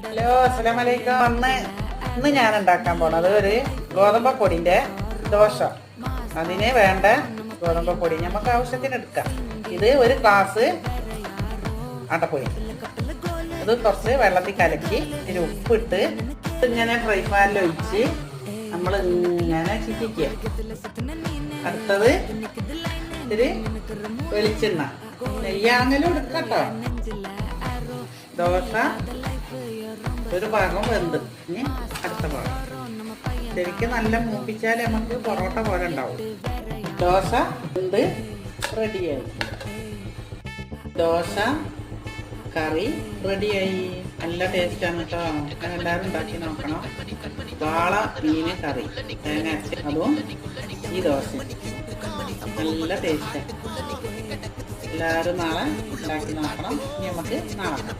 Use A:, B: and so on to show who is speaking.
A: Hello, അസ്സലാമലൈക്കും. ഇന്ന് ഞാൻ ഉണ്ടാക്കാൻ പോണത് ഒരു ഗോതമ്പ പൊടിന്റെ ദോശ. അതിന് വേണ്ട ഗോതമ്പ പൊടി നമുക്ക് ആവശ്യത്തിന് എടുക്കാം. ഇത് ഒരു ഗ്ലാസ് ആട്ടപ്പൊടി, ഇത് കുറച്ച് വെള്ളത്തിൽ കലക്കി ഇതിൽ ഉപ്പിട്ട് ഇങ്ങനെ ഫ്രൈ പാനിൽ ഒഴിച്ച് നമ്മൾ ഇങ്ങനെ ചിറ്റിക്കുക. അടുത്തത് ഇത്തിരി വെളിച്ചെണ്ണ, നെയ്യാണെങ്കിലും എടുക്കട്ടോ. ദോശ ഒരു ഭാഗം വെന്ത്, ഇനി അടുത്ത ഭാഗം ശരിക്കും നല്ല മൂപ്പിച്ചാൽ നമുക്ക് പൊറോട്ട പോലെ ഉണ്ടാവും. ദോശ വെന്ത് റെഡിയായി. ദോശ കറി റെഡിയായി. നല്ല ടേസ്റ്റാണ് കേട്ടോ. എല്ലാവരും ഉണ്ടാക്കി നോക്കണം. വാള മീന് കറി തേങ്ങ അരച്ച്, അതും ഈ ദോശ നല്ല ടേസ്റ്റാണ്. എല്ലാവരും നാളെ ഉണ്ടാക്കി നോക്കണം. ഇനി നമുക്ക് നാളെ